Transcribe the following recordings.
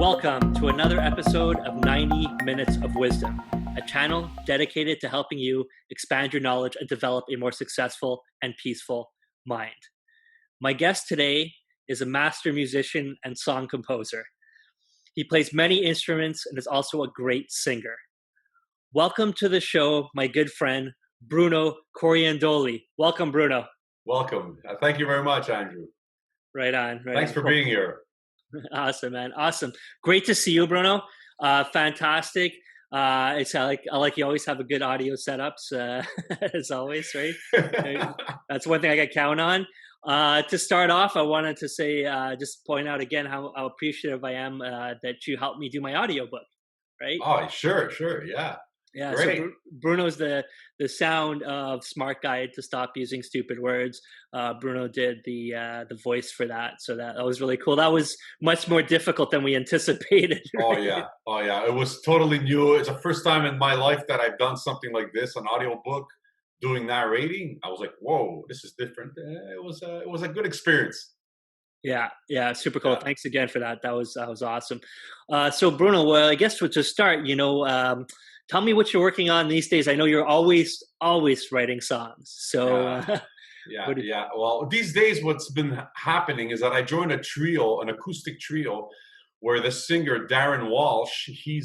Welcome to another episode of 90 Minutes of Wisdom, a channel dedicated to helping you expand your knowledge and develop a more successful and peaceful mind. My guest today is a master musician and song composer. He plays many instruments and is also a great singer. Welcome to the show, my good friend, Bruno Coriandoli. Welcome, Bruno. Welcome. Thank you very much, Andrew. Right on. Thanks for being here. Awesome, man. Awesome. Great to see you, Bruno. Fantastic. It's like you always have a good audio setups, as always, right? That's one thing I can count on. To start off, I wanted to say, just point out again how appreciative I am that you helped me do my audiobook, right? Oh, sure. Yeah. Yeah, Great. so Bruno's the sound of Smart Guide to Stop Using Stupid Words. Bruno did the voice for that, so that was really cool. That was much more difficult than we anticipated. Right? Oh yeah. It was totally new. It's the first time in my life that I've done something like this, an audiobook, doing narrating. I was like, whoa, this is different. It was a good experience. Yeah, super cool. Yeah. Thanks again for that. That was awesome. So Bruno, well, I guess to start, tell me what you're working on these days. I know you're always writing songs. So Yeah. Well, these days what's been happening is that I joined a trio, an acoustic trio, where the singer Darren Walsh, he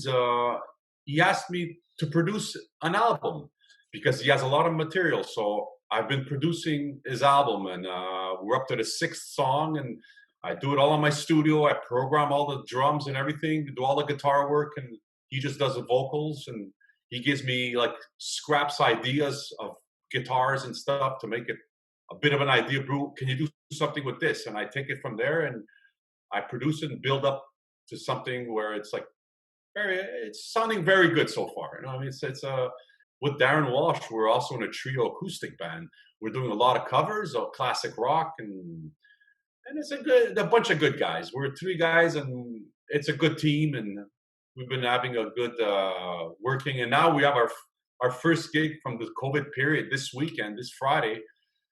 asked me to produce an album because he has a lot of material. So I've been producing his album, and we're up to the 6th song, and I do it all in my studio. I program all the drums and everything, do all the guitar work, and he just does the vocals, and he gives me like scraps ideas of guitars and stuff to make it a bit of an idea. Bro, can you do something with this? And I take it from there and I produce it and build up to something where it's like it's sounding very good so far. You know what I mean? It's with Darren Walsh, we're also in a trio acoustic band. We're doing a lot of covers of classic rock, and it's a bunch of good guys. We're 3 guys, and it's a good team, and we've been having a good working. And now we have our first gig from the COVID period this weekend, this Friday.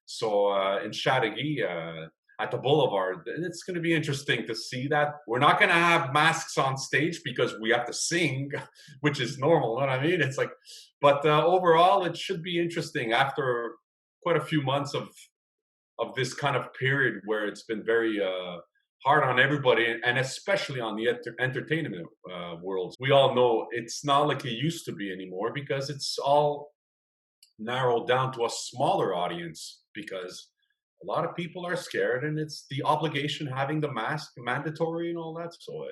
So in Chateauguay at the Boulevard, and it's going to be interesting to see that. We're not going to have masks on stage because we have to sing, which is normal. You know what I mean? It's like, but overall, it should be interesting after quite a few months of this kind of period where it's been very hard on everybody, and especially on the entertainment world. We all know it's not like it used to be anymore because it's all narrowed down to a smaller audience because a lot of people are scared, and it's the obligation having the mask mandatory and all that. So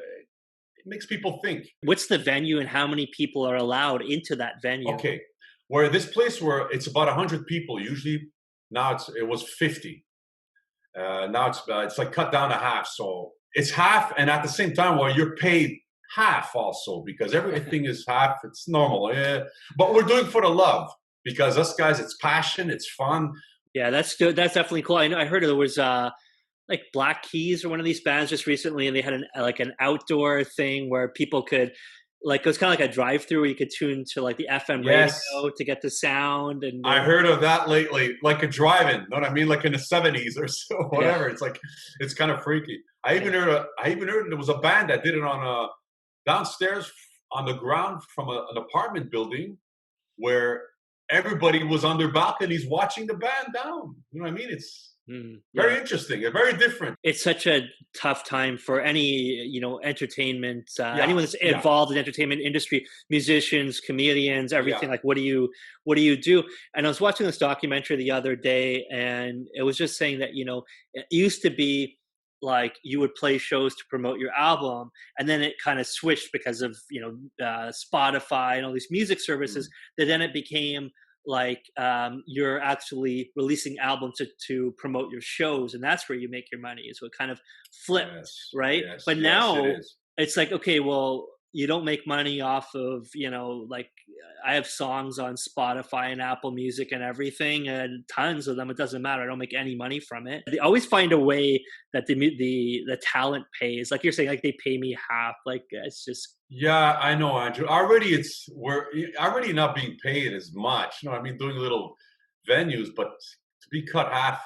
it makes people think. what's the venue and how many people are allowed into that venue? Okay, where this place where it's about 100 people usually, now it was 50. Now it's like cut down to half, so it's half, and at the same time, well, you're paid half also because everything is half. It's normal, but we're doing for the love because us guys, it's passion, it's fun. Yeah, that's definitely cool. I know I heard there was like Black Keys or one of these bands just recently, and they had an outdoor thing where people could, like, it was kind of like a drive-through where you could tune to like the FM radio to get the sound. And I heard of that lately, like a drive-in. Know what I mean? Like in the 70s or so, whatever. Yeah. It's like it's kind of freaky. I even heard there was a band that did it on downstairs on the ground from an apartment building where everybody was on their balconies watching the band down. You know what I mean? It's very interesting and very different. It's such a tough time for any, entertainment, anyone that's involved in the entertainment industry, musicians, comedians, everything. Like, what do you do? And I was watching this documentary the other day, and it was just saying that, it used to be like you would play shows to promote your album, and then it kind of switched because of, Spotify and all these music services, that then it became like you're actually releasing albums to promote your shows, and that's where you make your money. So it kind of flipped, right? Yes, but now it's like, okay, well, you don't make money off of, like I have songs on Spotify and Apple Music and everything, and tons of them. It doesn't matter. I don't make any money from it. They always find a way that the talent pays. Like you're saying, like they pay me half. Like it's just. Yeah, I know, Andrew. We're already not being paid as much. You know what I mean? Doing little venues, but to be cut half.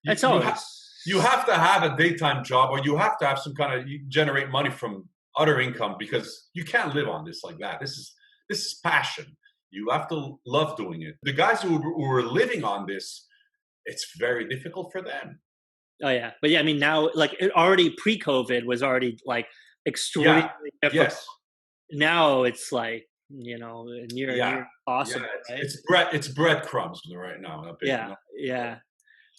It's always you have to have a daytime job, or you have to have some kind of, you generate money from other income, because you can't live on this like that. This is passion. You have to love doing it. The guys who were living on this, it's very difficult for them. Oh yeah, but yeah, I mean now, like it already pre-COVID was already like extraordinarily difficult. Yes. Now it's like, near possible, right? It's breadcrumbs right now. Yeah,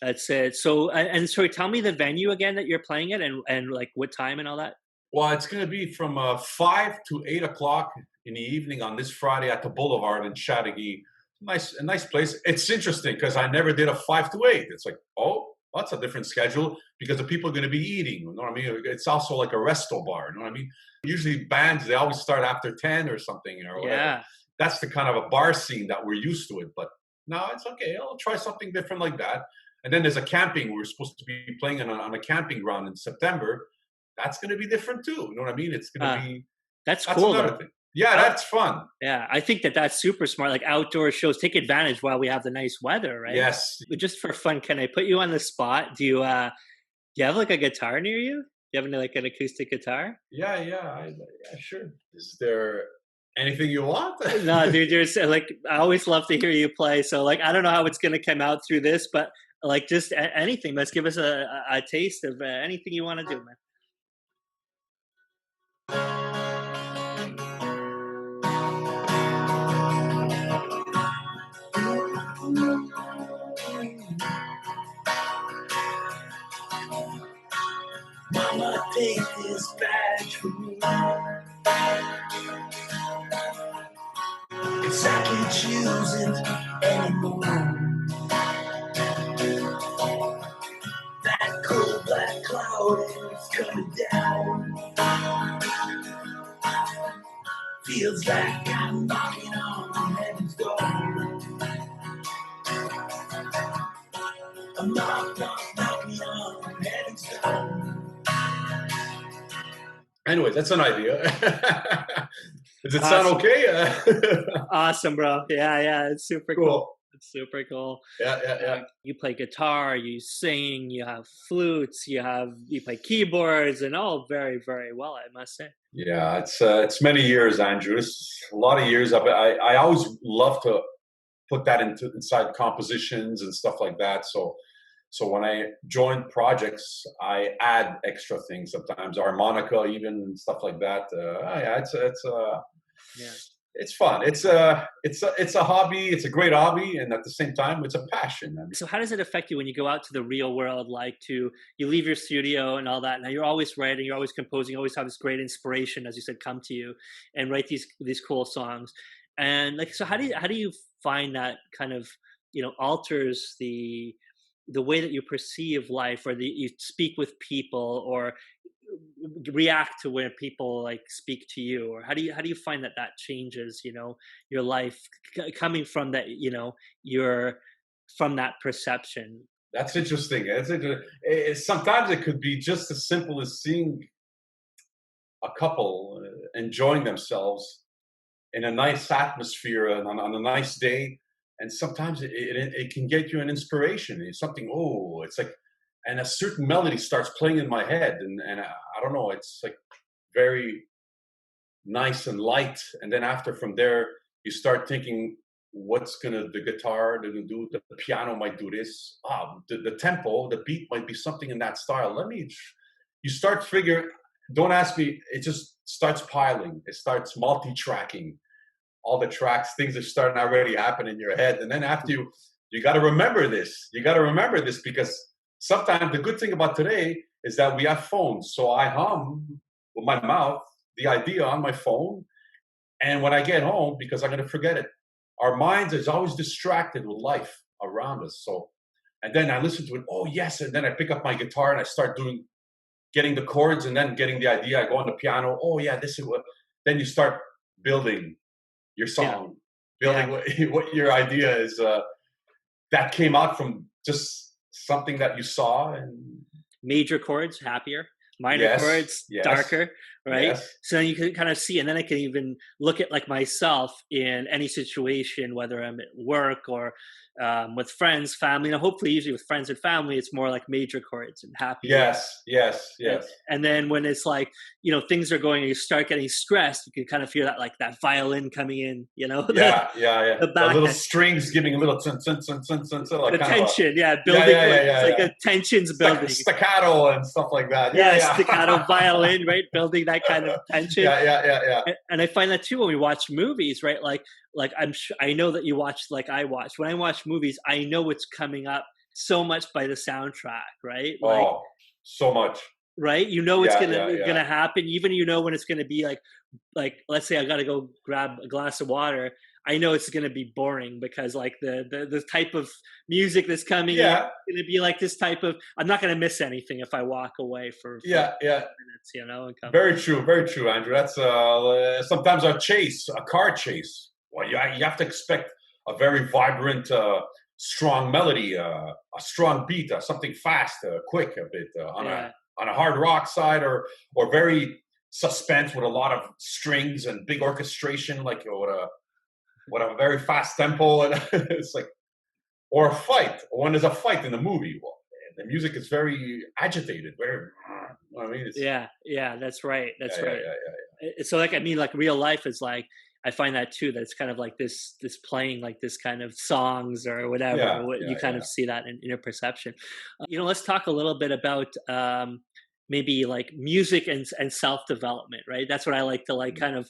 that's it. So and sorry, tell me the venue again that you're playing at, and like what time and all that. Well, it's going to be from 5 to 8 o'clock in the evening on this Friday at the Boulevard in Chateauguay. A nice place. It's interesting because I never did a 5 to 8. It's like, oh, that's a different schedule, because the people are going to be eating. You know what I mean? It's also like a resto bar. You know what I mean? Usually bands, they always start after 10 or something, or whatever. Yeah. That's the kind of a bar scene that we're used to it. But no, it's okay. I'll try something different like that. And then there's a camping. We're supposed to be playing on a camping ground in September. That's going to be different too. You know what I mean? It's going to be. That's cool. Another thing. Yeah, that's fun. Yeah, I think that's super smart. Like outdoor shows, take advantage while we have the nice weather, right? Yes. But just for fun, can I put you on the spot? Do you have like a guitar near you? Do you have like an acoustic guitar? Yeah, sure. Is there anything you want? No, dude, there's like, I always love to hear you play. So like, I don't know how it's going to come out through this, but like just anything. Let's give us a taste of anything you want to do, man. Mama, take this badge from me, 'cause I can't choose it anymore. That cold black cloud is coming down. Feels like I'm knocking on heaven's door. I'm knocking on heaven's door. Anyways, that's an idea. Does it sound okay? Awesome, bro. Yeah, it's super cool. It's super cool. Yeah. You play guitar, you sing, you have flutes, you play keyboards, and all very, very well, I must say. Yeah, it's many years, Andrew. It's a lot of years. I always love to put that inside compositions and stuff like that. So when I join projects, I add extra things sometimes, harmonica even, and stuff like that. It's fun. It's a hobby. It's a great hobby, and at the same time, it's a passion. So how does it affect you when you go out to the real world? You leave your studio and all that. Now you're always writing, you're always composing, you always have this great inspiration, as you said, come to you and write these cool songs. And so how do you find that kind of alters the way that you perceive life, or you speak with people, or react to when people speak to you, or how do you find that changes your life coming from that you're from that perception? That's interesting. Sometimes it could be just as simple as seeing a couple enjoying themselves in a nice atmosphere and on a nice day. And sometimes it can get you an inspiration. It's something, it's like, and a certain melody starts playing in my head. And I don't know, it's like very nice and light. And then from there, you start thinking, the guitar going to do, the piano might do this. The tempo, the beat might be something in that style. You start figuring, don't ask me, it just starts piling. It starts multi-tracking. All the tracks, things are starting already happen in your head. And then after you got to remember this. You got to remember this, because sometimes the good thing about today is that we have phones. So I hum with my mouth the idea on my phone. And when I get home, because I'm going to forget it, our minds is always distracted with life around us. So, and then I listen to it. Oh yes. And then I pick up my guitar and I start getting the chords, and then getting the idea. I go on the piano. Oh yeah, this is what, then you start building your song, building what your idea is, that came out from just something that you saw. And major chords, happier, minor chords, darker, right? Yes. So then you can kind of see, and then I can even look at like myself in any situation, whether I'm at work or with friends, family. Now, hopefully, usually with friends and family, it's more like major chords and happy. Yes. Yes. And, Yes. and then when it's like, things are going, you start getting stressed, you can kind of feel that, like that violin coming in, Yeah. Yeah. Yeah. the The back, little strings giving a little like the kind of a tension, yeah, yeah. building, Yeah. like Yeah. it's Yeah. like Yeah. a tension's building. Staccato and stuff like that. Yeah. Yeah, staccato Yeah. violin, right? Building that kind of tension. Yeah. Yeah. Yeah. Yeah. And I find that too when we watch movies, right? Like I know that you watch, like I watch. When I watch movies, I know what's coming up so much by the soundtrack, right? Like, Oh, so much. right? It's Yeah. gonna Yeah. Yeah. gonna happen. Even when it's gonna be like let's say I gotta go grab a glass of water. I know it's gonna be boring because like the type of music that's coming in is Yeah. gonna be like this type of. I'm not gonna miss anything if I walk away for Yeah. Yeah. minutes, and come. Very true, Andrew. That's sometimes a car chase. Well, you have to expect a very vibrant, strong melody, a strong beat, something fast, quick, a bit on a hard rock side, or very suspense with a lot of strings and big orchestration, like with a very fast tempo, and it's like, or a fight. When there's a fight in the movie, well, the music is very agitated, very. I mean, it's, Yeah, that's right. That's right. Yeah. So like, I mean, like real life is like, I find that too, that it's kind of like this playing like this kind of songs or whatever. You kind of see that in your perception. Let's talk a little bit about maybe like music and self-development, right? That's what I like to like kind of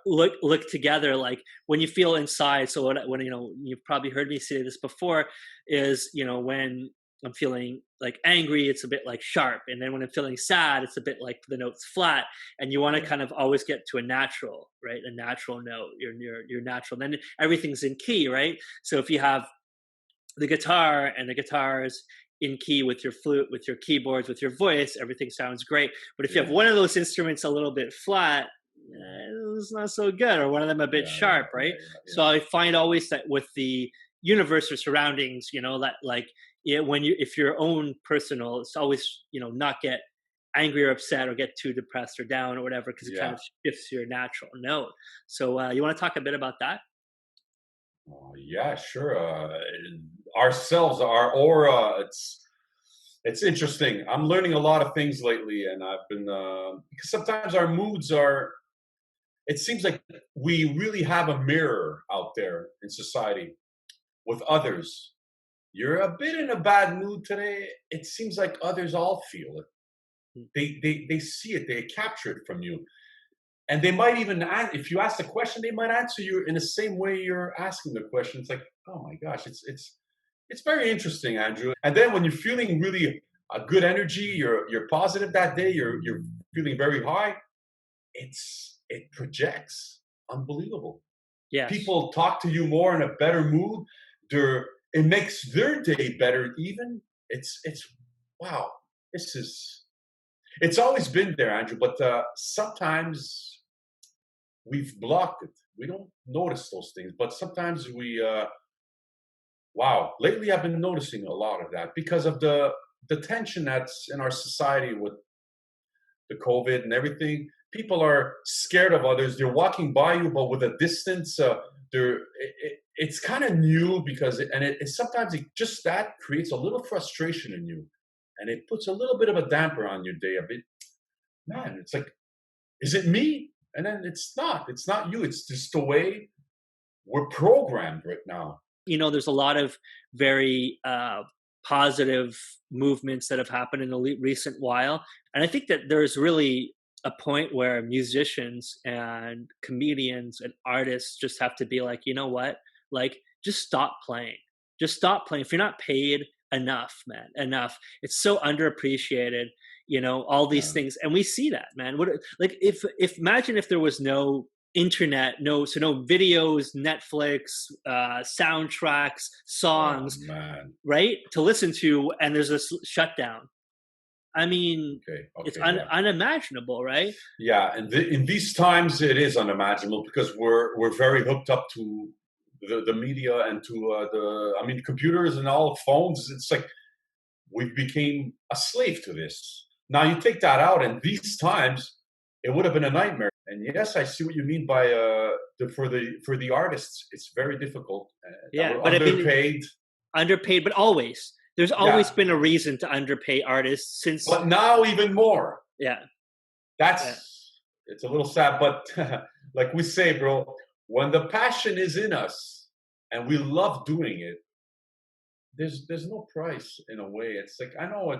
look together, like when you feel inside. So when you've probably heard me say this before, is when I'm feeling like angry, it's a bit like sharp. And then when I'm feeling sad, it's a bit like the note's flat. And you want to kind of always get to a natural, right? A natural note, your natural. Then everything's in key, right? So if you have the guitar and the guitar's in key with your flute, with your keyboards, with your voice, everything sounds great. But if you have one of those instruments a little bit flat, it's not so good, or one of them a bit sharp, right? So I find always that with the universe or surroundings, that like if your own personal, it's always not get angry or upset or get too depressed or down or whatever, because it kind of shifts your natural note. So you want to talk a bit about that? Yeah, sure. Ourselves, our aura. It's interesting. I'm learning a lot of things lately, and I've been because sometimes our moods are. It seems like we really have a mirror out there in society with others. You're a bit in a bad mood today. It seems like others all feel it. They see it. They capture it from you. And they might even, if you ask a question, they might answer you in the same way you're asking the question. It's like, oh my gosh, it's very interesting, Andrew. And then when you're feeling really a good energy, you're positive that day, you're feeling very high. It projects, unbelievable. Yes. People talk to you more in a better mood. It makes their day better. Even it's wow. It's always been there, Andrew. But sometimes we've blocked it. We don't notice those things, but sometimes lately I've been noticing a lot of that because of the tension that's in our society with the COVID and everything. People are scared of others. They're walking by you, but with a distance. It's kind of new because sometimes just that creates a little frustration in you, and it puts a little bit of a damper on your day. A bit, man. It's like, is it me? And then it's not you. It's just the way we're programmed right now. There's a lot of very positive movements that have happened in the recent while. And I think that there's really a point where musicians and comedians and artists just have to be like, you know what? Like, just stop playing. Just stop playing. If you're not paid enough, man, enough. It's so underappreciated. All these things, and we see that, man. If imagine if there was no internet, no videos, Netflix, soundtracks, songs, right, to listen to, and there's this shutdown. I mean, it's unimaginable, right? Yeah, and in these times, it is unimaginable because we're very hooked up to the media and to computers and all phones. It's like we became a slave to this. Now you take that out, and these times it would have been a nightmare. And yes, I see what you mean by for the artists, it's very difficult. Yeah, We're but underpaid. Underpaid, but always. There's always been a reason to underpay artists since. But now even more. Yeah. It's a little sad, but like we say, bro, when the passion is in us and we love doing it, there's no price in a way. It's like, I know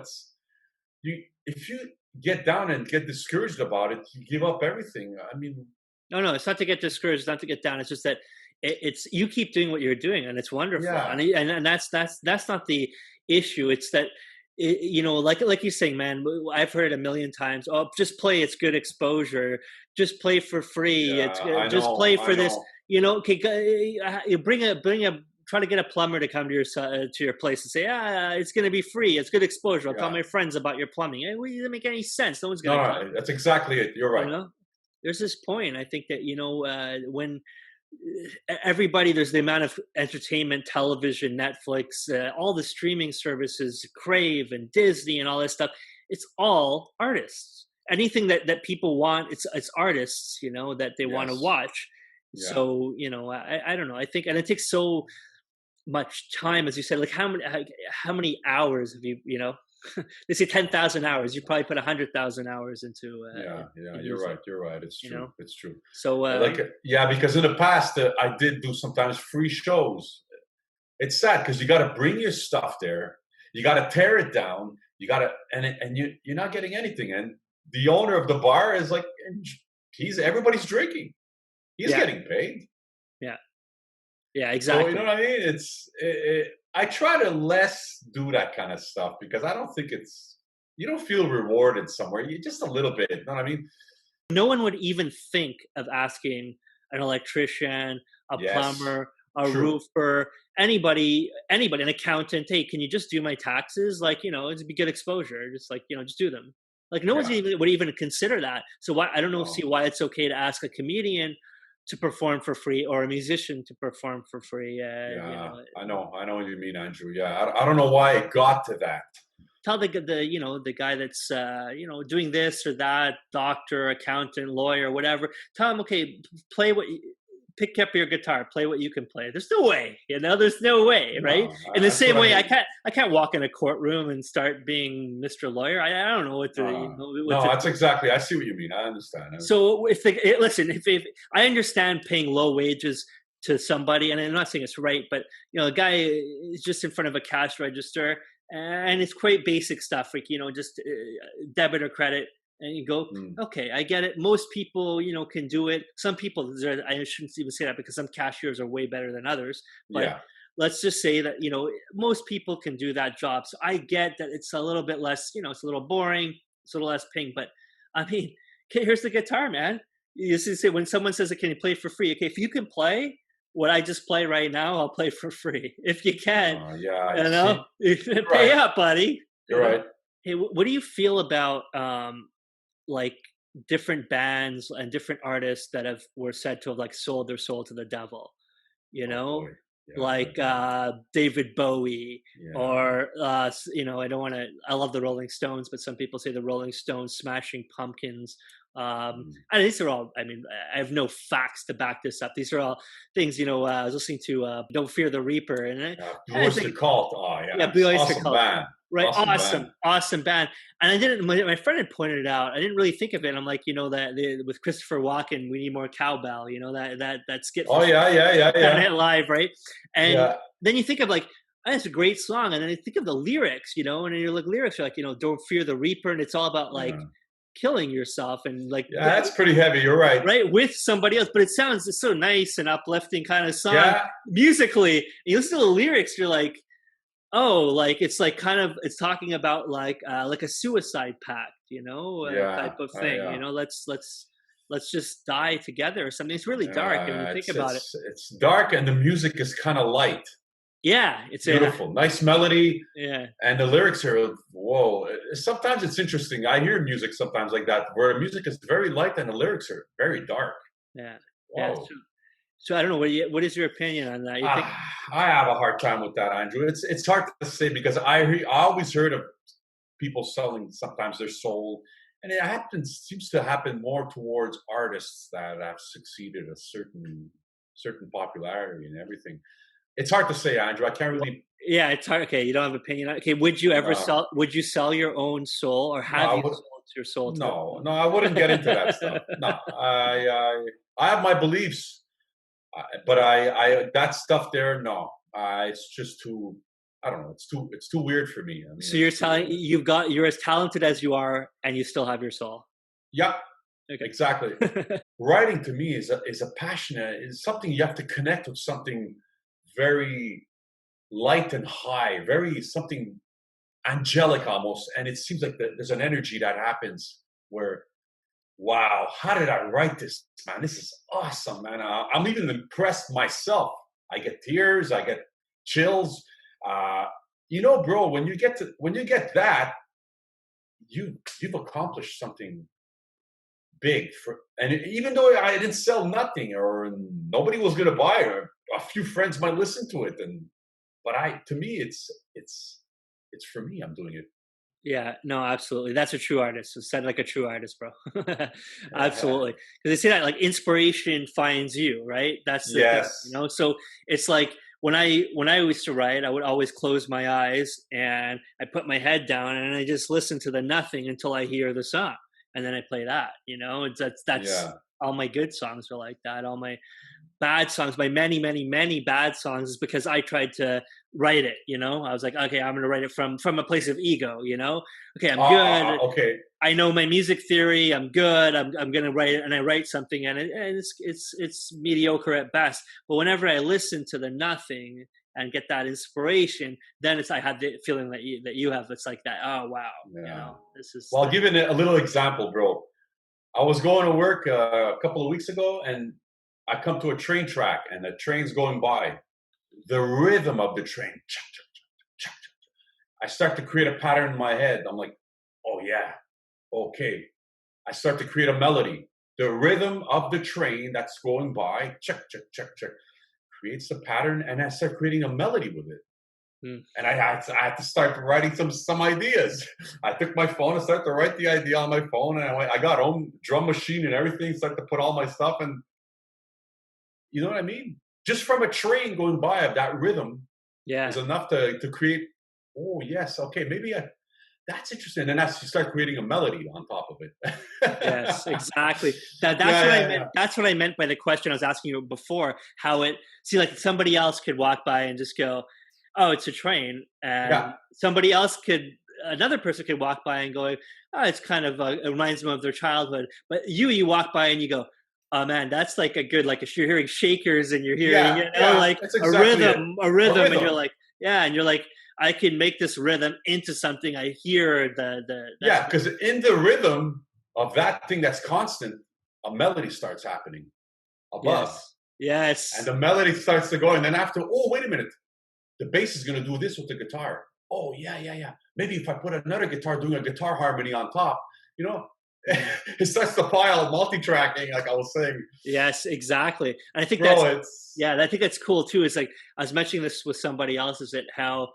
if you get down and get discouraged about it, you give up everything. I mean, no, it's not to get discouraged, not to get down. It's just that it's you keep doing what you're doing, and it's wonderful. Yeah. And that's not the issue. It's that like you're saying, man. I've heard it a million times. Oh, just play. It's good exposure. Just play for free. Yeah, just play for this. Okay, you bring a. Try to get a plumber to come to your place and say, it's going to be free. It's good exposure. I'll tell my friends about your plumbing. It doesn't make any sense. No one's going to come. No, that's exactly it. You're right. There's this point. I think that, when everybody, there's the amount of entertainment, television, Netflix, all the streaming services, Crave and Disney and all this stuff. It's all artists. Anything that people want, it's artists, that they want to watch. Yeah. So, I don't know. I think, and it takes so much time, as you said, like how many hours have you they say 10,000 hours, you probably put 100,000 hours into you're right, it's true. It's true. So because in the past I did do sometimes free shows. It's sad because you got to bring your stuff there, you got to tear it down, you got to and you're not getting anything, and the owner of the bar is like, everybody's drinking, he's getting paid. Yeah, exactly. So, you know what I mean? I try to less do that kind of stuff because I don't think you don't feel rewarded somewhere. You just a little bit, you know what I mean? No one would even think of asking an electrician, a plumber, a roofer, anybody, an accountant, hey, can you just do my taxes? Like, it'd be good exposure. Just like, just do them. Like no one's would even consider that. So I don't know, see why it's okay to ask a comedian to perform for free or a musician to perform for free. I know what you mean, Andrew. Yeah, I don't know why it got to that. Tell the guy that's doing this or that, doctor, accountant, lawyer, whatever. Tell him, okay, pick up your guitar, play what you can play. There's no way, there's no way, right? In the same way, I can't walk in a courtroom and start being Mr. Lawyer. I don't know what to. That's exactly. I see what you mean. I understand. So if I understand paying low wages to somebody, and I'm not saying it's right, but a guy is just in front of a cash register, and it's quite basic stuff, like just debit or credit. And you go, okay, I get it. Most people, can do it. Some people, I shouldn't even say that because some cashiers are way better than others. But let's just say that, most people can do that job. So I get that it's a little bit less, it's a little boring. It's a little less ping. But I mean, okay, here's the guitar, man. You say when someone says, can you play for free? Okay, if you can play what I just play right now, I'll play for free. If you can, pay up, buddy. You're right. Hey, what do you feel about, like different bands and different artists that were said to have sold their soul to the devil, David Bowie or I love the Rolling Stones, but some people say the Rolling Stones, Smashing Pumpkins. And these are all, I have no facts to back this up. These are all things, I was listening to Don't Fear the Reaper and Blue Oyster Cult. Blue Oyster Cult. Band. Right, awesome band. And my friend had pointed it out. I didn't really think of it. I'm like, that with Christopher Walken, We Need More Cowbell. That skit. Yeah. Live, right? And then you think of that's a great song, and then you think of the lyrics, and then you're like, lyrics are like, Don't Fear the Reaper, and it's all about killing yourself and that's pretty heavy. You're right. Right, with somebody else, but it's so nice and uplifting kind of song musically. And you listen to the lyrics, you're like, it's talking about a suicide pact, type of thing. Let's just die together or something. It's really dark when you think about it. It's dark and the music is kind of light. Yeah, it's beautiful, nice melody. Yeah, and the lyrics are whoa. Sometimes it's interesting. I hear music sometimes like that where the music is very light and the lyrics are very dark. Yeah, yeah. So I don't know. What is your opinion on that? You think? I have a hard time with that, Andrew. It's hard to say because I always heard of people selling sometimes their soul And it seems to happen more towards artists that have succeeded a certain popularity and everything. It's hard to say, Andrew. I can't really. Yeah, it's hard. Okay, you don't have opinion. Okay, would you ever No, sell? Would you sell your own soul, or no, have you sold your soul to? no, I wouldn't get into that stuff. No, I have my beliefs, but I that stuff there, no. It's just too. I don't know. It's too weird for me. I mean, So you're as talented as you are, and you still have your soul. yeah, Okay. exactly. Writing to me is a passion. Is something you have to connect with something very light and high, very something angelic almost. And it seems like there's an energy that happens where, wow, how did I write this, man? This is awesome, man. I'm even impressed myself. I get tears, I get chills. Bro, when you get that, you've accomplished something big. And even though I didn't sell nothing, or nobody was going to buy it, or a few friends might listen to it, but to me, it's for me. I'm doing it. Yeah, no, absolutely. That's a true artist. It said like a true artist, bro. Absolutely. Because they say that like inspiration finds you, right? That's the thing, So it's like when I used to write, I would always close my eyes and I put my head down and I just listen to the nothing until I hear the song, and then I play that. That's all my good songs are like that. All my bad songs, my many bad songs, is because I tried to write it. I was like, okay, I'm going to write it from a place of ego. Okay, I'm good. Okay, I know my music theory. I'm good. I'm going to write it, and I write something, and it's mediocre at best. But whenever I listen to the nothing and get that inspiration, then I had the feeling that you have. It's like that. Oh wow, this is. Well, I'll give it a little example, bro. I was going to work a couple of weeks ago, and I come to a train track, and the train's going by. The rhythm of the train, I start to create a pattern in my head. I'm like, oh yeah, okay. I start to create a melody. The rhythm of the train that's going by, check, creates the pattern, and I start creating a melody with it. And I had to start writing some ideas. I took my phone and started to write the idea on my phone, and I got home, drum machine and everything, started to put all my stuff, and you know what I mean? Just from a train going by of that rhythm is enough to create, oh yes, okay, maybe that's interesting. And that's you start creating a melody on top of it. Yes, exactly. That's what I meant. That's what I meant by the question I was asking you before. How like somebody else could walk by and just go, "Oh, it's a train," and another person could walk by and go, "Oh, it's kind of it reminds them of their childhood." But you walk by and you go, "Oh man, that's like a good, like if you're hearing shakers and you're hearing like a rhythm, and you're like, and you're like, I can make this rhythm into something. I hear because in the rhythm of that thing that's constant, a melody starts happening above. Yes. And the melody starts to go, and then after, oh wait a minute, the bass is going to do this with the guitar. Oh yeah. Maybe if I put another guitar doing a guitar harmony on top, it starts to pile multi-tracking, like I was saying. Yes, exactly. And I think I think that's cool too. Is like I was mentioning this with somebody else. Is that how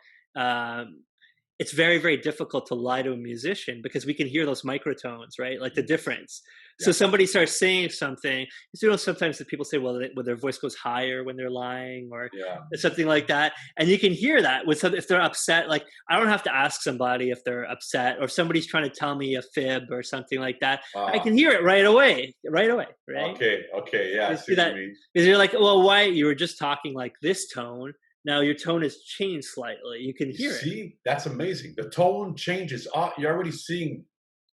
it's very, very difficult to lie to a musician because we can hear those microtones, right? Like the difference. So somebody starts saying something. Sometimes the people say, well, their voice goes higher when they're lying or something like that. And you can hear that if they're upset. Like I don't have to ask somebody if they're upset or if somebody's trying to tell me a fib or something like that. I can hear it right away, right? Okay, yeah. You see that? Because you're like, well, why? You were just talking like this tone. Now your tone has changed slightly. You can hear it. See, that's amazing. The tone changes. You're already seeing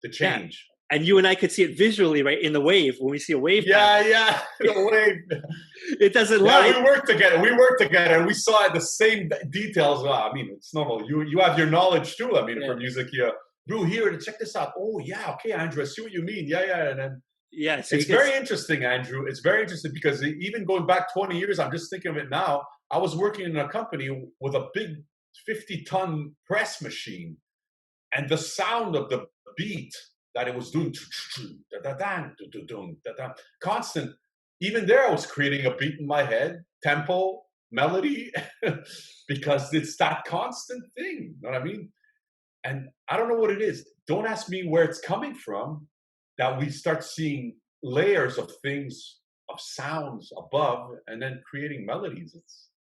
the change. And you and I could see it visually, right, in the wave. When we see a wave. The wave. It doesn't lie. We work together. And we saw the same details. I mean, it's normal. You have your knowledge too. I mean, for music here. Bro, here, check this out. Oh, yeah. Okay, Andrew, I see what you mean. Yeah. And then. Yeah. So it's very interesting, Andrew. It's very interesting because even going back 20 years, I'm just thinking of it now. I was working in a company with a big 50-ton press machine, and the sound of the beat that it was doing constant. Even there, I was creating a beat in my head, tempo, melody, because it's that constant thing. You know what I mean? And I don't know what it is. Don't ask me where it's coming from, that we start seeing layers of things, of sounds above, and then creating melodies.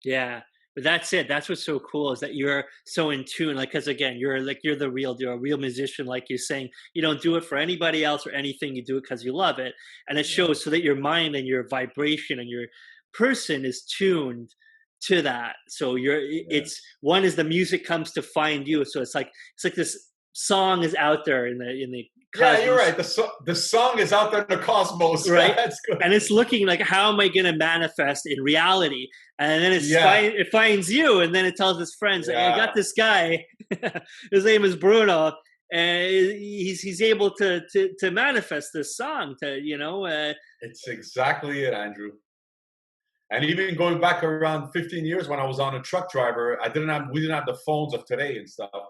Yeah, but that's it. That's what's so cool is that you're so in tune. Like, because again, you're a real musician. Like you're saying, you don't do it for anybody else or anything. You do it because you love it, and it Yeah. shows so that your mind and your vibration and your person is tuned to that. So it's Yes. one is the music comes to find you. So it's like this song is out there in the Yeah, you're cosmos, right. The song is out there in the cosmos. right? That's good. And it's looking like, how am I going to manifest in reality? And then Yeah. it finds you, and then it tells its friends, "Hey, I got Yeah. this guy. His name is Bruno, and he's able to manifest this song. To It's exactly it, Andrew. And even going back around 15 years when I was on a truck driver, we didn't have the phones of today and stuff.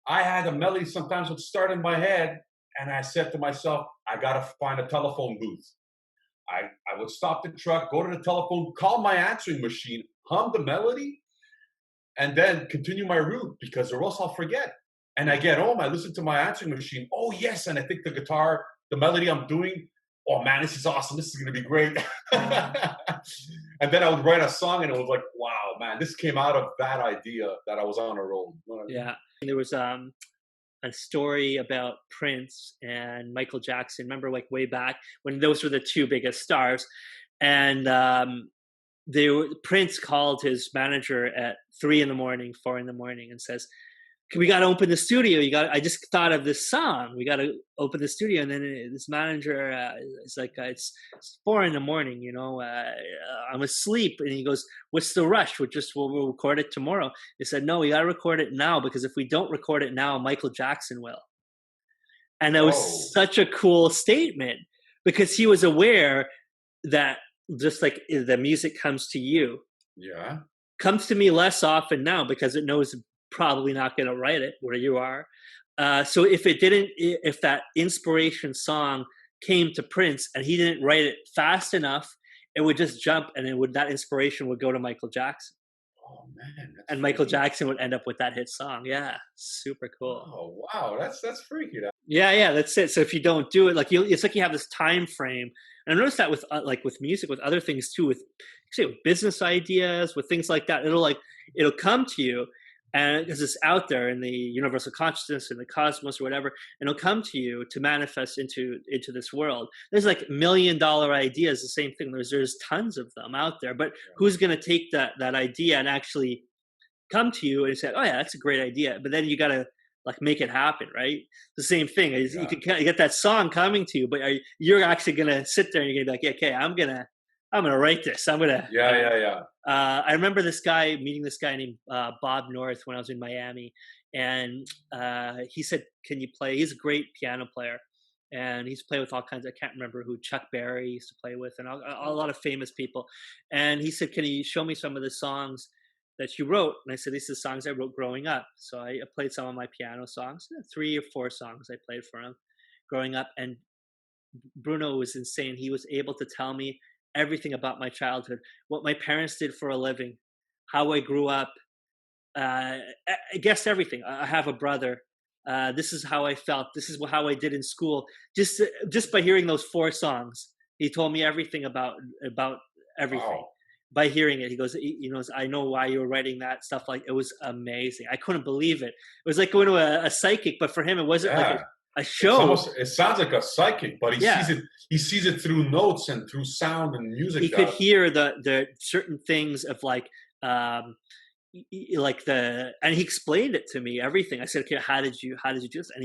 I had a melody sometimes would start in my head, and I said to myself, I gotta find a telephone booth. I would stop the truck, go to the telephone, call my answering machine, hum the melody, and then continue my route, because or else I'll forget. And I get home, I listen to my answering machine. Oh yes, and I think the guitar, the melody I'm doing, oh man, this is awesome. This is gonna be great. And then I would write a song, and it was like, wow, man, this came out of that idea that I was on a roll. yeah. There was a story about Prince and Michael Jackson. Remember, like way back when those were the two biggest stars, and Prince called his manager at 3 in the morning, 4 in the morning, and says, "We got to open the studio. I just thought of this song. We got to open the studio." And then this manager is like, it's 4 in the morning. I'm asleep. And he goes, "What's the rush? We'll record it tomorrow." He said, "No, we got to record it now, because if we don't record it now, Michael Jackson will." And that Oh, was such a cool statement, because he was aware that just like the music comes to you, yeah. comes to me less often now, because it knows probably not going to write it where you are. So if that inspiration song came to Prince and he didn't write it fast enough, it would just jump, and that inspiration would go to Michael Jackson, Oh man, that's and Michael freaky. Jackson would end up with that hit song. Yeah, super cool. Oh wow, that's freaky. Yeah, that's it. So if you don't do it, it's like you have this time frame. And I noticed that with with music, with other things too, with business ideas, with things like that. It'll come to you, and because it's out there in the universal consciousness, in the cosmos or whatever, and it'll come to you to manifest into this world. There's like $1 million ideas, the same thing. There's tons of them out there, but who's going to take that idea and actually come to you and say, "Oh yeah, that's a great idea," but then you got to make it happen, right? The same thing is you Yeah. can get that song coming to you, but you're actually gonna sit there and you're gonna be like, "Okay, I'm gonna write this. I'm gonna." Yeah. I remember meeting this guy named Bob North when I was in Miami, and he said, "Can you play?" He's a great piano player, and he's played with all kinds. I can't remember who. Chuck Berry used to play with, and a lot of famous people. And he said, "Can you show me some of the songs that you wrote?" And I said, "These are songs I wrote growing up." So I played some of my piano songs, 3 or 4 songs I played for him growing up. And Bruno was insane. He was able to tell me everything about my childhood, what my parents did for a living, how I grew up. I guessed everything. I have a brother. This is how I felt. This is how I did in school. Just by hearing those 4 songs, he told me everything about everything. Wow. By hearing it, he goes, "I know why you were writing that stuff." Like, it was amazing. I couldn't believe it. It was like going to a psychic, but for him, it wasn't like Yeah. a It's show. almost, it sounds like a psychic, but Yeah, he sees it through notes and through sound and music. he could hear the certain things of um, and he explained it to me, everything. I said, "Okay, how did you do this?" And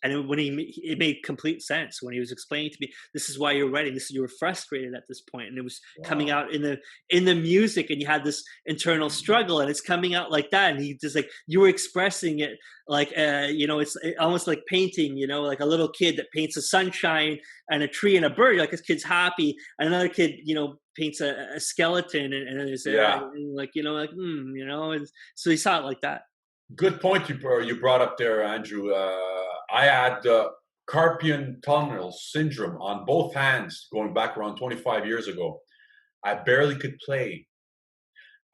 it made complete sense when he was explaining to me, "This is why you're writing. You were frustrated at this point, and it was coming Wow. out in the music, and you had this internal struggle, and it's coming out like that." And he just like, you were expressing it like it's almost like painting, like a little kid that paints a sunshine and a tree and a bird. Like, this kid's happy, and another kid paints a skeleton, and is Yeah. and so he saw it like that. Good point you brought up there, Andrew. I had carpian tunnel syndrome on both hands going back around 25 years ago. I barely could play.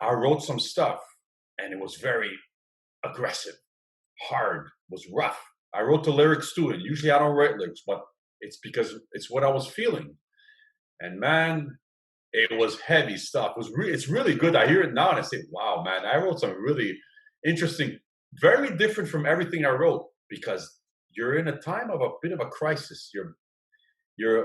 I wrote some stuff, and it was very aggressive. hard, was rough. I wrote the lyrics too, and usually I don't write lyrics, but it's because it's what I was feeling. And man, it was heavy stuff. It's really good. I hear it now and I say, wow, man, I wrote some really interesting, very different from everything I wrote, because you're in a time of a bit of a crisis. You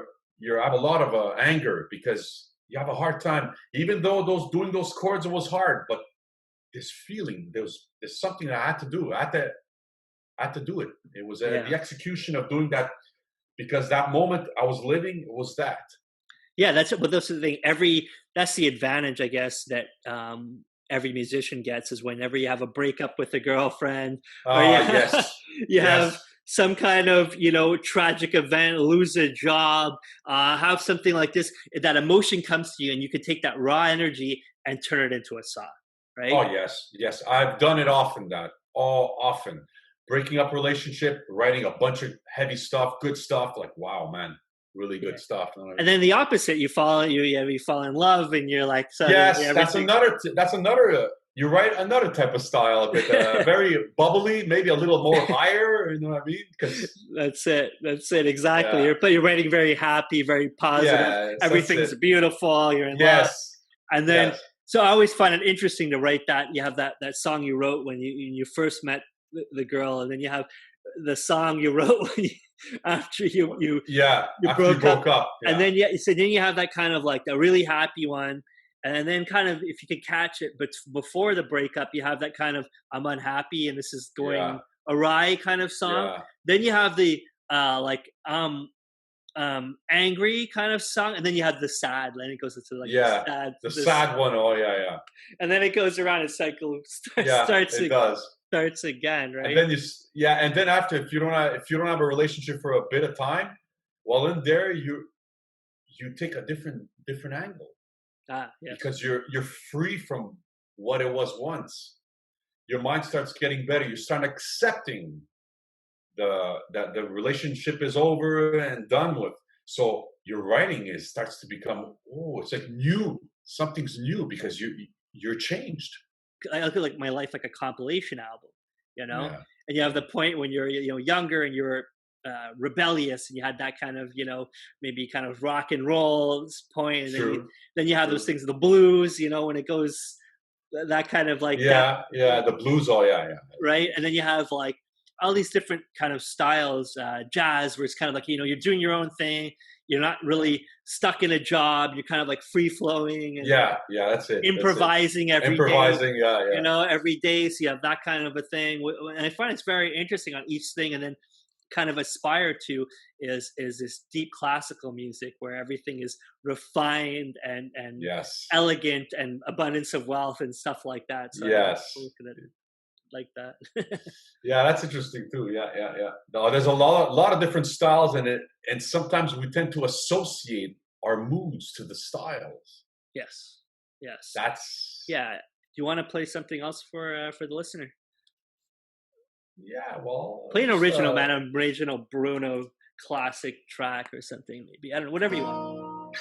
have a lot of anger because you have a hard time. Even though doing those chords was hard, but this feeling, there's something that I had to do. I had to do it. It was the execution of doing that, because that moment I was living was that. Yeah, that's it. But that's the thing. That's the advantage, I guess, that every musician gets, is whenever you have a breakup with a girlfriend, or you have some kind of, tragic event, lose a job, have something like this, that emotion comes to you, and you can take that raw energy and turn it into a song, right? Oh, yes. I've done it often, often. Breaking up relationship, writing a bunch of heavy stuff, good stuff, like, wow, man, really good stuff. And then the opposite, you fall in love, and you're like, that's another. You're right. Another type of style, a bit very bubbly, maybe a little more higher. You know what I mean? That's it. Exactly. Yeah. You're writing very happy, very positive. Yes, everything's beautiful. You're in love. And then, so I always find it interesting to write that. You have that song you wrote when you first met the girl, and then you have the song you wrote after you broke up. Yeah. And then so then you have that kind of like a really happy one. And then kind of, if you can catch it, but before the breakup, you have that kind of, I'm unhappy and this is going awry kind of song. Yeah. Then you have the angry kind of song. And then you have the sad, and it goes into like the sad one. Oh, yeah. And then it goes around and cycle starts again, right? And then and then after, if you don't have a relationship for a bit of time, well, in there you take a different angle. Because you're free from what it was once. Your mind starts getting better. You start accepting that the relationship is over and done with. So your writing starts to become it's like new. Something's new because you're changed. I look at like my life like a compilation album, and you have the point when you're younger and you're rebellious, and you had that kind of maybe kind of rock and roll point, and then you have those things, the blues, when it goes that kind of like the blues, right. And then you have like all these different kind of styles, jazz, where it's kind of like you're doing your own thing, you're not really stuck in a job, you're kind of like free flowing and that's it, improvising every day, every day. So you have that kind of a thing, and I find it's very interesting on each thing. And then kind of aspire to is this deep classical music where everything is refined and elegant and abundance of wealth and stuff like that. So like that. That's interesting too. No, there's a lot of different styles in it, and sometimes we tend to associate our moods to the styles. Yes. That's Do you want to play something else for the listener? Play an original, an original Bruno classic track or something, maybe. I don't know, whatever you want.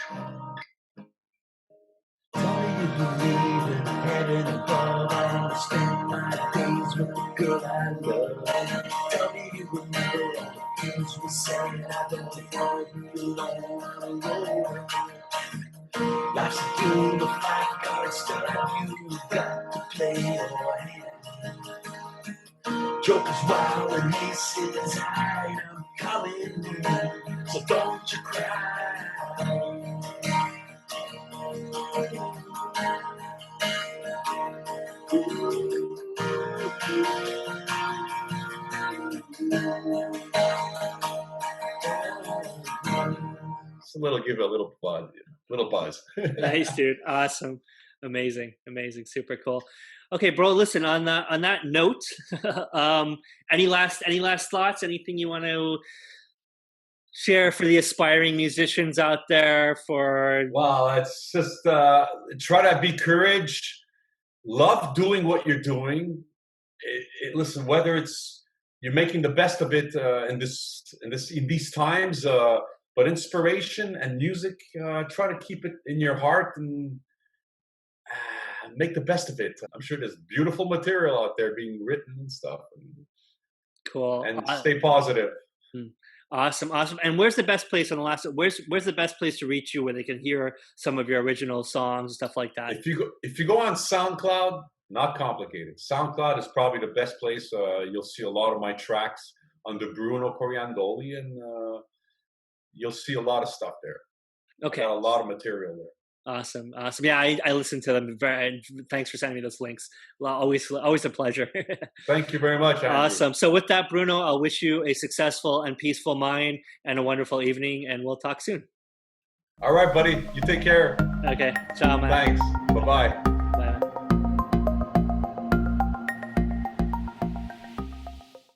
Tell me you believe in heaven above. I spend my days with the girl I love. Tell me you remember all the things we said. I don't want to be alone. Life's a game of 5-card stuff. You got to play your hand. Joker's wild and aces hide. I'm coming in, so don't you cry. Give it a little buzz. Nice, dude. Awesome. Amazing. Super cool. Okay, bro, listen, on that note, any last thoughts, anything you want to share for the aspiring musicians out there? It's just try to be courage, love doing what you're doing. Listen, whether it's you're making the best of it in these times, but inspiration and music, try to keep it in your heart and make the best of it. I'm sure there's beautiful material out there being written and stuff. And Cool. And stay positive. Awesome. And where's the best place where's the best place to reach you where they can hear some of your original songs and stuff like that? If you go on SoundCloud, not complicated. SoundCloud is probably the best place. You'll see a lot of my tracks under Bruno Coriandoli, and you'll see a lot of stuff there. Okay. I got a lot of material there. Awesome. Yeah, I listen to them. Thanks for sending me those links. Always a pleasure. Thank you very much, Andrew. Awesome. So with that, Bruno, I'll wish you a successful and peaceful mind and a wonderful evening, and we'll talk soon. All right, buddy. You take care. Okay. Ciao, man. Thanks. Bye-bye.